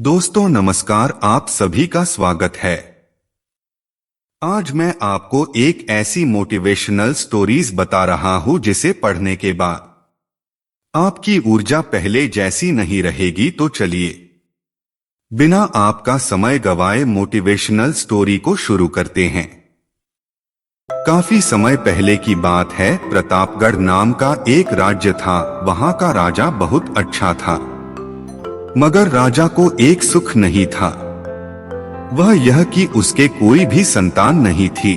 दोस्तों नमस्कार, आप सभी का स्वागत है। आज मैं आपको एक ऐसी मोटिवेशनल स्टोरीज बता रहा हूं जिसे पढ़ने के बाद आपकी ऊर्जा पहले जैसी नहीं रहेगी। तो चलिए बिना आपका समय गवाए मोटिवेशनल स्टोरी को शुरू करते हैं। काफी समय पहले की बात है। प्रतापगढ़ नाम का एक राज्य था। वहां का राजा बहुत अच्छा था, मगर राजा को एक सुख नहीं था। वह यह कि उसके कोई भी संतान नहीं थी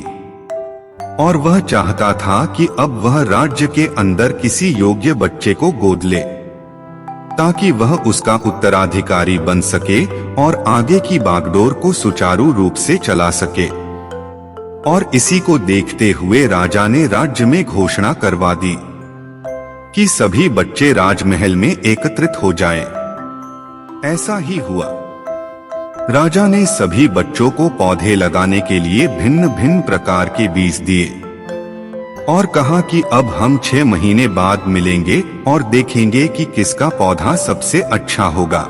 और वह चाहता था कि अब वह राज्य के अंदर किसी योग्य बच्चे को गोद ले ताकि वह उसका उत्तराधिकारी बन सके और आगे की बागडोर को सुचारू रूप से चला सके। और इसी को देखते हुए राजा ने राज्य में घोषणा करवा दी कि सभी बच्चे राजमहल में एकत्रित हो जाएं। ऐसा ही हुआ। राजा ने सभी बच्चों को पौधे लगाने के लिए भिन्न भिन्न प्रकार के बीज दिए और कहा कि अब हम 6 महीने बाद मिलेंगे और देखेंगे कि किसका पौधा सबसे अच्छा होगा।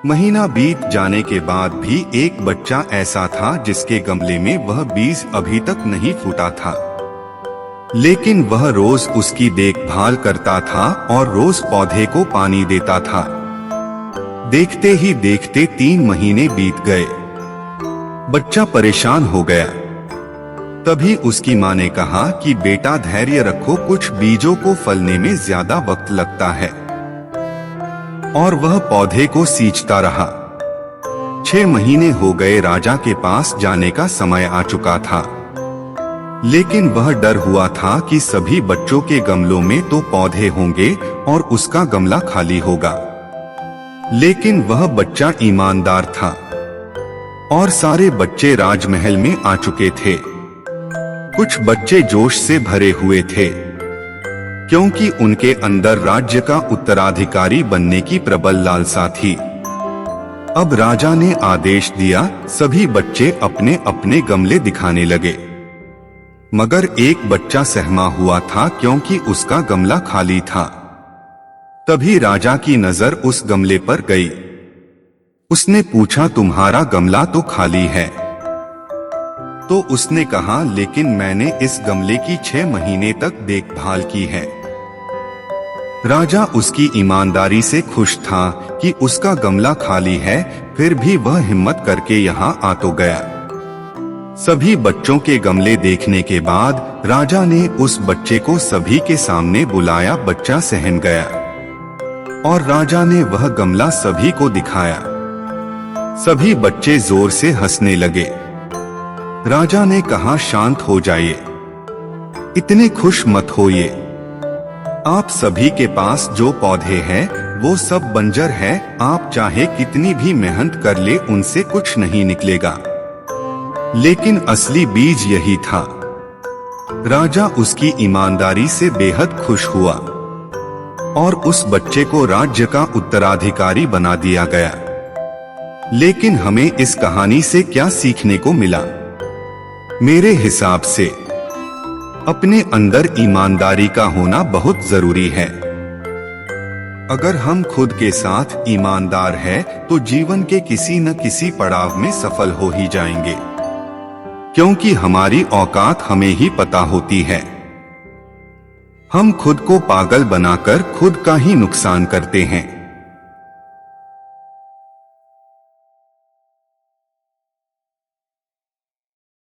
महीना बीत जाने के बाद भी एक बच्चा ऐसा था जिसके गमले में वह बीज अभी तक नहीं फूटा था, लेकिन वह रोज उसकी देखभाल करता था और रोज पौधे को पानी देता था। देखते ही देखते 3 महीने बीत गए। बच्चा परेशान हो गया। तभी उसकी माँ ने कहा कि बेटा धैर्य रखो, कुछ बीजों को फलने में ज्यादा वक्त लगता है। और वह पौधे को सींचता रहा। 6 महीने हो गए। राजा के पास जाने का समय आ चुका था, लेकिन वह डर हुआ था कि सभी बच्चों के गमलों में तो पौधे होंगे और उसका गमला खाली होगा। लेकिन वह बच्चा ईमानदार था और सारे बच्चे राजमहल में आ चुके थे। कुछ बच्चे जोश से भरे हुए थे क्योंकि उनके अंदर राज्य का उत्तराधिकारी बनने की प्रबल लालसा थी। अब राजा ने आदेश दिया, सभी बच्चे अपने अपने गमले दिखाने लगे। मगर एक बच्चा सहमा हुआ था क्योंकि उसका गमला खाली था। तभी राजा की नजर उस गमले पर गई। उसने पूछा, तुम्हारा गमला तो खाली है। तो उसने कहा, लेकिन मैंने इस गमले की 6 महीने तक देखभाल की है। राजा उसकी ईमानदारी से खुश था कि उसका गमला खाली है, फिर भी वह हिम्मत करके यहाँ आ तो गया। सभी बच्चों के गमले देखने के बाद राजा ने उस बच्चे को सभी के सामने बुलाया। बच्चा सहम गया और राजा ने वह गमला सभी को दिखाया। सभी बच्चे जोर से हंसने लगे। राजा ने कहा, शांत हो जाइए, इतने खुश मत होइए। आप सभी के पास जो पौधे हैं वो सब बंजर है। आप चाहे कितनी भी मेहनत कर ले, उनसे कुछ नहीं निकलेगा। लेकिन असली बीज यही था। राजा उसकी ईमानदारी से बेहद खुश हुआ और उस बच्चे को राज्य का उत्तराधिकारी बना दिया गया। लेकिन हमें इस कहानी से क्या सीखने को मिला? मेरे हिसाब से अपने अंदर ईमानदारी का होना बहुत जरूरी है। अगर हम खुद के साथ ईमानदार हैं, तो जीवन के किसी न किसी पड़ाव में सफल हो ही जाएंगे, क्योंकि हमारी औकात हमें ही पता होती है। हम खुद को पागल बनाकर खुद का ही नुकसान करते हैं।